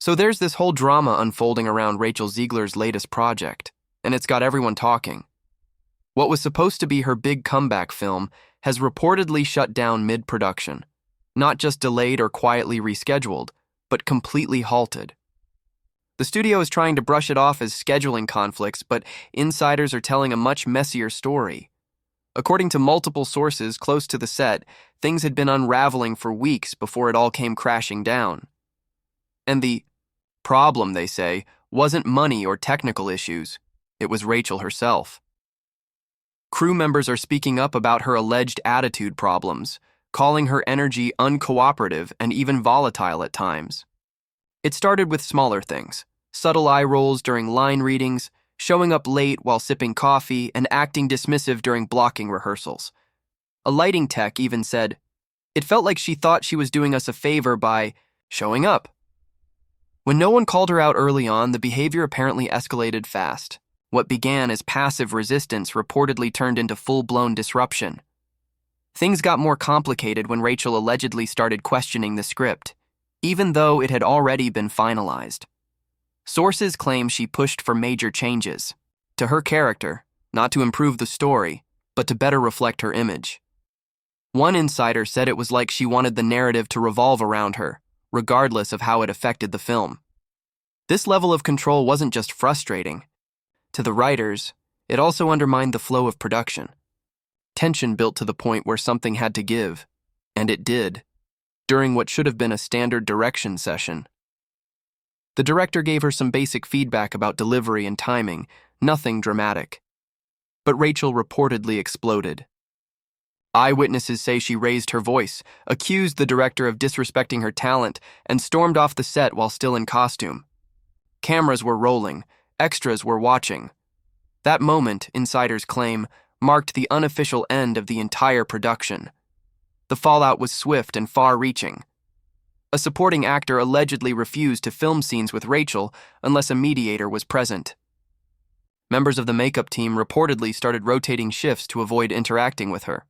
So there's this whole drama unfolding around Rachel Zegler's latest project, and it's got everyone talking. What was supposed to be her big comeback film has reportedly shut down mid-production, not just delayed or quietly rescheduled, but completely halted. The studio is trying to brush it off as scheduling conflicts, but insiders are telling a much messier story. According to multiple sources close to the set, things had been unraveling for weeks before it all came crashing down. And the problem, they say, wasn't money or technical issues. It was Rachel herself. Crew members are speaking up about her alleged attitude problems, calling her energy uncooperative and even volatile at times. It started with smaller things, subtle eye rolls during line readings, showing up late while sipping coffee, and acting dismissive during blocking rehearsals. A lighting tech even said, "It felt like she thought she was doing us a favor by showing up." When no one called her out early on, the behavior apparently escalated fast. What began as passive resistance reportedly turned into full-blown disruption. Things got more complicated when Rachel allegedly started questioning the script, even though it had already been finalized. Sources claim she pushed for major changes to her character, not to improve the story, but to better reflect her image. One insider said it was like she wanted the narrative to revolve around her, regardless of how it affected the film. This level of control wasn't just frustrating. To the writers, it also undermined the flow of production. Tension built to the point where something had to give, and it did, during what should have been a standard direction session. The director gave her some basic feedback about delivery and timing, nothing dramatic. But Rachel reportedly exploded. Eyewitnesses say she raised her voice, accused the director of disrespecting her talent, and stormed off the set while still in costume. Cameras were rolling, extras were watching. That moment, insiders claim, marked the unofficial end of the entire production. The fallout was swift and far-reaching. A supporting actor allegedly refused to film scenes with Rachel unless a mediator was present. Members of the makeup team reportedly started rotating shifts to avoid interacting with her.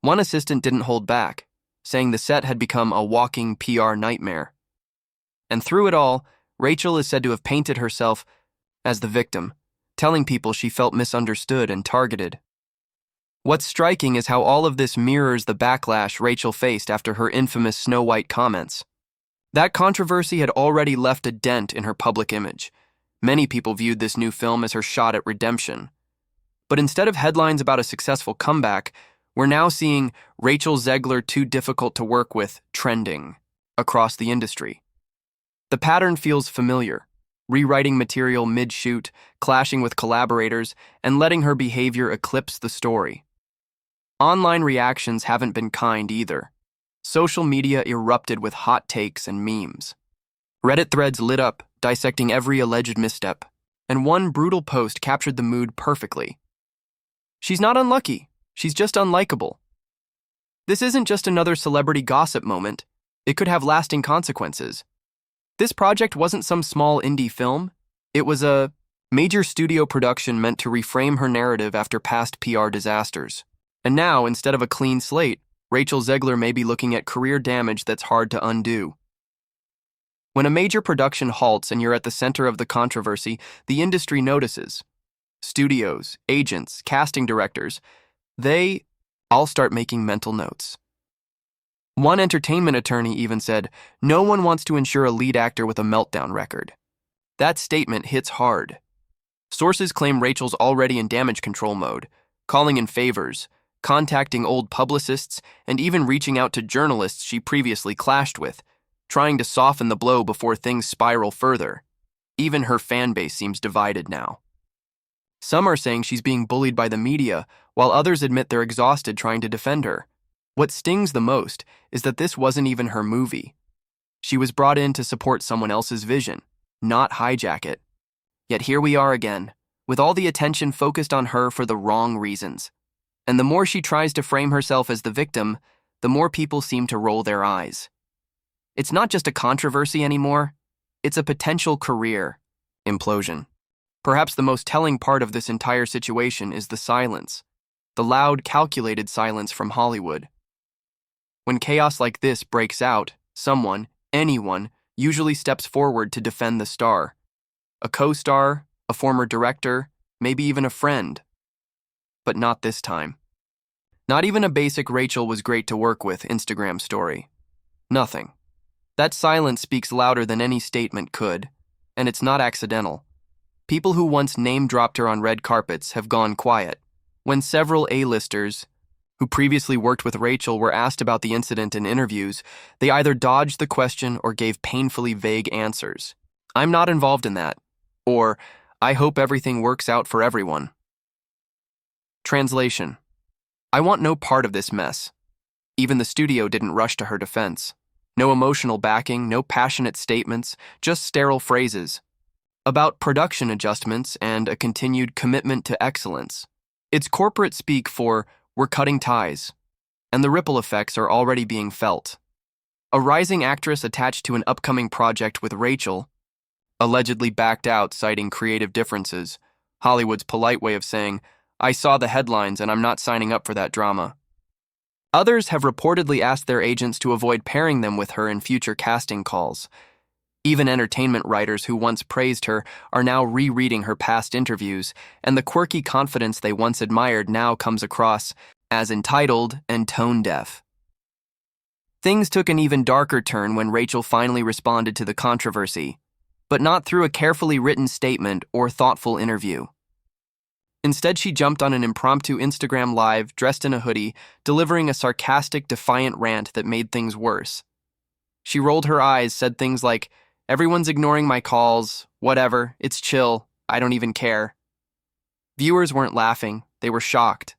One assistant didn't hold back, saying the set had become a walking PR nightmare. And through it all, Rachel is said to have painted herself as the victim, telling people she felt misunderstood and targeted. What's striking is how all of this mirrors the backlash Rachel faced after her infamous Snow White comments. That controversy had already left a dent in her public image. Many people viewed this new film as her shot at redemption. But instead of headlines about a successful comeback, we're now seeing Rachel Zegler too difficult to work with trending across the industry. The pattern feels familiar, rewriting material mid-shoot, clashing with collaborators, and letting her behavior eclipse the story. Online reactions haven't been kind either. Social media erupted with hot takes and memes. Reddit threads lit up, dissecting every alleged misstep, and one brutal post captured the mood perfectly. "She's not unlucky, she's just unlikable." This isn't just another celebrity gossip moment. It could have lasting consequences. This project wasn't some small indie film. It was a major studio production meant to reframe her narrative after past PR disasters. And now, instead of a clean slate, Rachel Zegler may be looking at career damage that's hard to undo. When a major production halts and you're at the center of the controversy, the industry notices. Studios, agents, casting directors, they all start making mental notes. One entertainment attorney even said, "No one wants to insure a lead actor with a meltdown record." That statement hits hard. Sources claim Rachel's already in damage control mode, calling in favors, contacting old publicists, and even reaching out to journalists she previously clashed with, trying to soften the blow before things spiral further. Even her fan base seems divided now. Some are saying she's being bullied by the media, while others admit they're exhausted trying to defend her. What stings the most is that this wasn't even her movie. She was brought in to support someone else's vision, not hijack it. Yet here we are again, with all the attention focused on her for the wrong reasons. And the more she tries to frame herself as the victim, the more people seem to roll their eyes. It's not just a controversy anymore, it's a potential career implosion. Perhaps the most telling part of this entire situation is the silence, the loud, calculated silence from Hollywood. When chaos like this breaks out, someone, anyone, usually steps forward to defend the star. A co-star, a former director, maybe even a friend. But not this time. Not even a basic "Rachel was great to work with" Instagram story. Nothing. That silence speaks louder than any statement could, and it's not accidental. People who once name-dropped her on red carpets have gone quiet. When several A-listers who previously worked with Rachel were asked about the incident in interviews, they either dodged the question or gave painfully vague answers. "I'm not involved in that," or "I hope everything works out for everyone." Translation: I want no part of this mess. Even the studio didn't rush to her defense. No emotional backing, no passionate statements, just sterile phrases about production adjustments and a continued commitment to excellence. It's corporate speak for "we're cutting ties," and the ripple effects are already being felt. A rising actress attached to an upcoming project with Rachel allegedly backed out, citing creative differences, Hollywood's polite way of saying, "I saw the headlines and I'm not signing up for that drama." Others have reportedly asked their agents to avoid pairing them with her in future casting calls. Even entertainment writers who once praised her are now rereading her past interviews, and the quirky confidence they once admired now comes across as entitled and tone-deaf. Things took an even darker turn when Rachel finally responded to the controversy, but not through a carefully written statement or thoughtful interview. Instead, she jumped on an impromptu Instagram Live, dressed in a hoodie, delivering a sarcastic, defiant rant that made things worse. She rolled her eyes, said things like, "Everyone's ignoring my calls, whatever, it's chill, I don't even care." Viewers weren't laughing, they were shocked.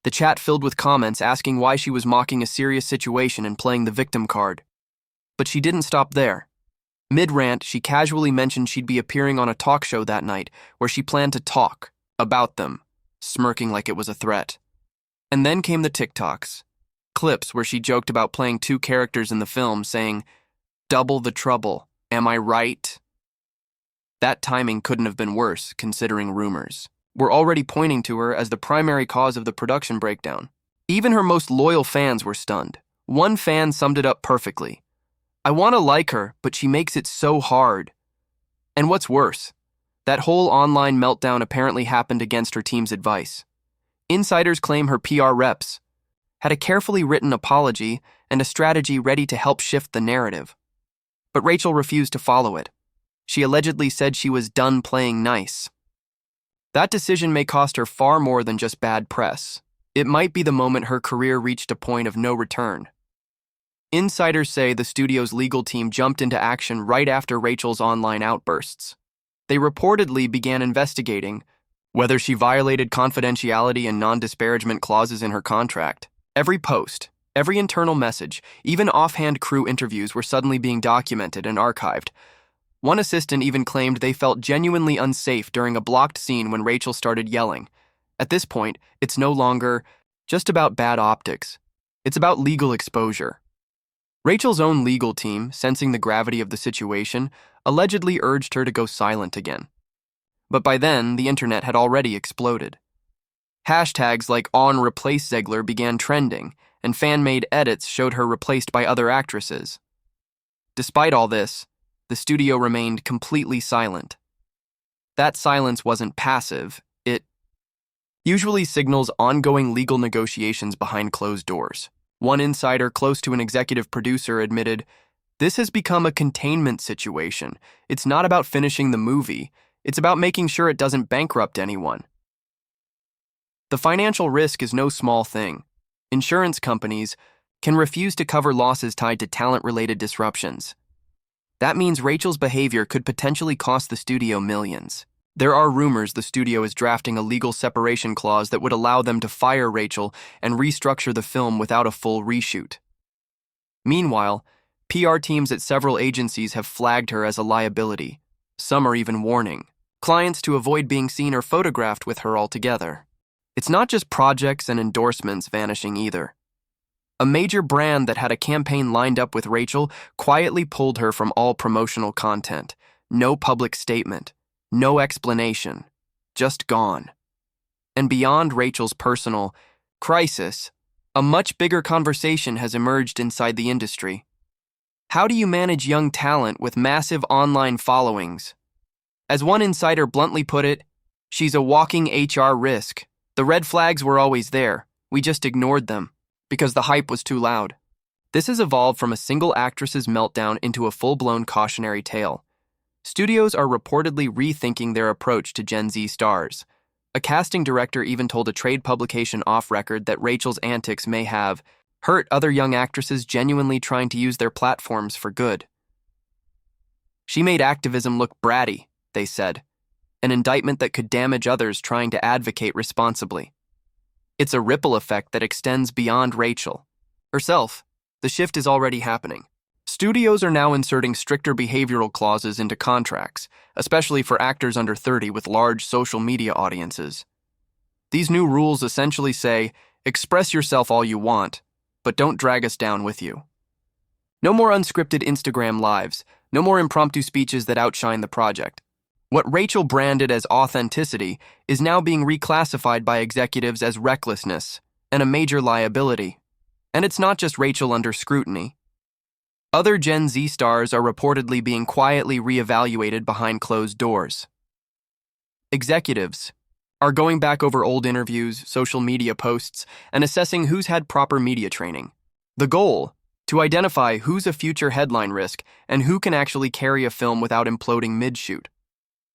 The chat filled with comments asking why she was mocking a serious situation and playing the victim card. But she didn't stop there. Mid-rant, she casually mentioned she'd be appearing on a talk show that night where she planned to talk about them, smirking like it was a threat. And then came the TikToks, clips where she joked about playing two characters in the film, saying, "Double the trouble, am I right?" That timing couldn't have been worse, considering rumors were already pointing to her as the primary cause of the production breakdown. Even her most loyal fans were stunned. One fan summed it up perfectly. "I want to like her, but she makes it so hard." And what's worse, that whole online meltdown apparently happened against her team's advice. Insiders claim her PR reps had a carefully written apology and a strategy ready to help shift the narrative. But Rachel refused to follow it. She allegedly said she was done playing nice. That decision may cost her far more than just bad press. It might be the moment her career reached a point of no return. Insiders say the studio's legal team jumped into action right after Rachel's online outbursts. They reportedly began investigating whether she violated confidentiality and non-disparagement clauses in her contract. Every post, every internal message, even offhand crew interviews were suddenly being documented and archived. One assistant even claimed they felt genuinely unsafe during a blocked scene when Rachel started yelling. At this point, it's no longer just about bad optics. It's about legal exposure. Rachel's own legal team, sensing the gravity of the situation, allegedly urged her to go silent again. But by then, the internet had already exploded. Hashtags like "on replace Zegler" began trending, and fan-made edits showed her replaced by other actresses. Despite all this, the studio remained completely silent. That silence wasn't passive, it usually signals ongoing legal negotiations behind closed doors. One insider close to an executive producer admitted, "This has become a containment situation. It's not about finishing the movie. It's about making sure it doesn't bankrupt anyone." The financial risk is no small thing. Insurance companies can refuse to cover losses tied to talent-related disruptions. That means Rachel's behavior could potentially cost the studio millions. There are rumors the studio is drafting a legal separation clause that would allow them to fire Rachel and restructure the film without a full reshoot. Meanwhile, PR teams at several agencies have flagged her as a liability. Some are even warning clients to avoid being seen or photographed with her altogether. It's not just projects and endorsements vanishing either. A major brand that had a campaign lined up with Rachel quietly pulled her from all promotional content. No public statement. No explanation. Just gone. And beyond Rachel's personal crisis, a much bigger conversation has emerged inside the industry. How do you manage young talent with massive online followings? As one insider bluntly put it, she's a walking HR risk. The red flags were always there. We just ignored them because the hype was too loud. This has evolved from a single actress's meltdown into a full-blown cautionary tale. Studios are reportedly rethinking their approach to Gen Z stars. A casting director even told a trade publication off-record that Rachel's antics may have hurt other young actresses genuinely trying to use their platforms for good. She made activism look bratty, they said, an indictment that could damage others trying to advocate responsibly. It's a ripple effect that extends beyond Rachel herself. The shift is already happening. Studios are now inserting stricter behavioral clauses into contracts, especially for actors under 30 with large social media audiences. These new rules essentially say, express yourself all you want, but don't drag us down with you. No more unscripted Instagram lives, no more impromptu speeches that outshine the project. What Rachel branded as authenticity is now being reclassified by executives as recklessness and a major liability. And it's not just Rachel under scrutiny. Other Gen Z stars are reportedly being quietly reevaluated behind closed doors. Executives are going back over old interviews, social media posts, and assessing who's had proper media training. The goal? To identify who's a future headline risk and who can actually carry a film without imploding mid-shoot.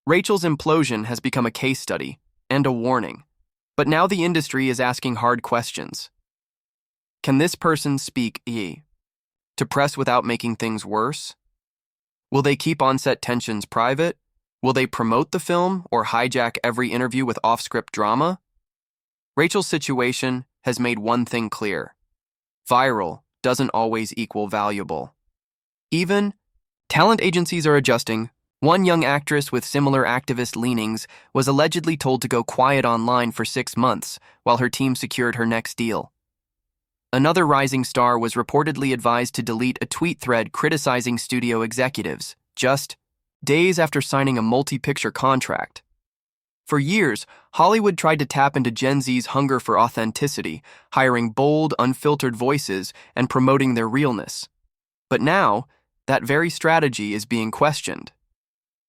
Rachel's implosion has become a case study and a warning. But now the industry is asking hard questions. Can this person speak to press without making things worse? Will they keep on-set tensions private? Will they promote the film or hijack every interview with off-script drama? Rachel's situation has made one thing clear. Viral doesn't always equal valuable. Even talent agencies are adjusting. One young actress with similar activist leanings was allegedly told to go quiet online for 6 months while her team secured her next deal. Another rising star was reportedly advised to delete a tweet thread criticizing studio executives, just days after signing a multi-picture contract. For years, Hollywood tried to tap into Gen Z's hunger for authenticity, hiring bold, unfiltered voices and promoting their realness. But now, that very strategy is being questioned.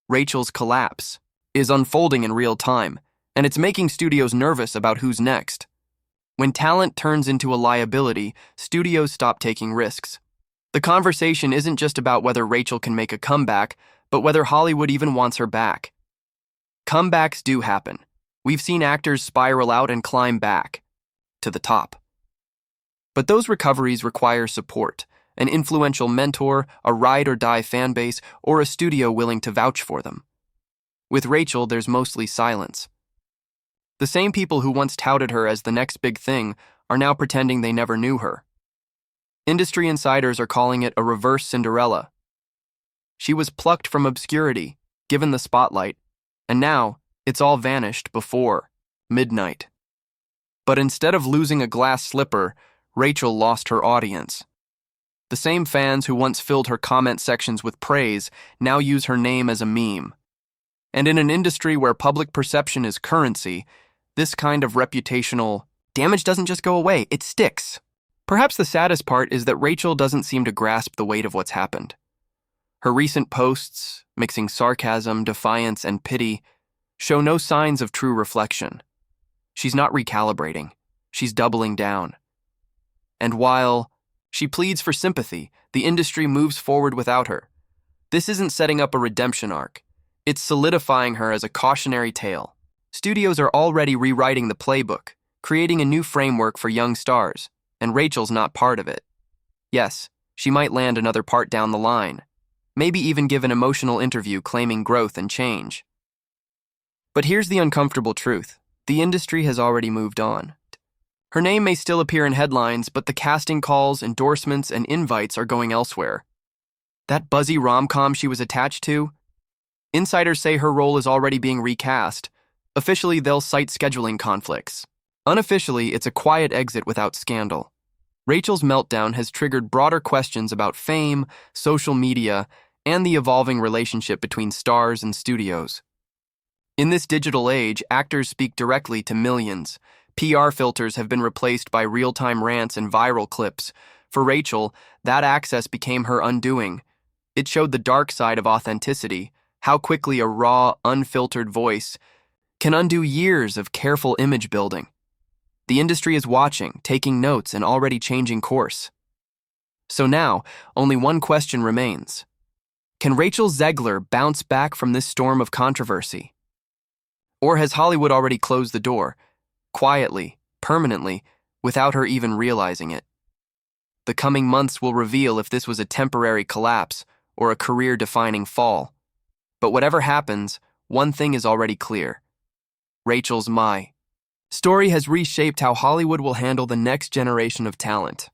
Rachel's collapse is unfolding in real time, and it's making studios nervous about who's next. When talent turns into a liability, studios stop taking risks. The conversation isn't just about whether Rachel can make a comeback, but whether Hollywood even wants her back. Comebacks do happen. We've seen actors spiral out and climb back to the top. But those recoveries require support, an influential mentor, a ride-or-die fan base, or a studio willing to vouch for them. With Rachel, there's mostly silence. The same people who once touted her as the next big thing are now pretending they never knew her. Industry insiders are calling it a reverse Cinderella. She was plucked from obscurity, given the spotlight, and now it's all vanished before midnight. But instead of losing a glass slipper, Rachel lost her audience. The same fans who once filled her comment sections with praise now use her name as a meme. And in an industry where public perception is currency, this kind of reputational damage doesn't just go away, it sticks. Perhaps the saddest part is that Rachel doesn't seem to grasp the weight of what's happened. Her recent posts, mixing sarcasm, defiance, and pity, show no signs of true reflection. She's not recalibrating, she's doubling down. And while she pleads for sympathy, the industry moves forward without her. This isn't setting up a redemption arc, it's solidifying her as a cautionary tale. Studios are already rewriting the playbook, creating a new framework for young stars, and Rachel's not part of it. Yes, she might land another part down the line, maybe even give an emotional interview claiming growth and change. But here's the uncomfortable truth. The industry has already moved on. Her name may still appear in headlines, but the casting calls, endorsements, and invites are going elsewhere. That buzzy rom-com she was attached to? Insiders say her role is already being recast. Officially, they'll cite scheduling conflicts. Unofficially, it's a quiet exit without scandal. Rachel's meltdown has triggered broader questions about fame, social media, and the evolving relationship between stars and studios. In this digital age, actors speak directly to millions. PR filters have been replaced by real-time rants and viral clips. For Rachel, that access became her undoing. It showed the dark side of authenticity, how quickly a raw, unfiltered voice can undo years of careful image building. The industry is watching, taking notes, and already changing course. So now, only one question remains. Can Rachel Zegler bounce back from this storm of controversy? Or has Hollywood already closed the door, quietly, permanently, without her even realizing it? The coming months will reveal if this was a temporary collapse or a career-defining fall. But whatever happens, one thing is already clear. Rachel's story has reshaped how Hollywood will handle the next generation of talent.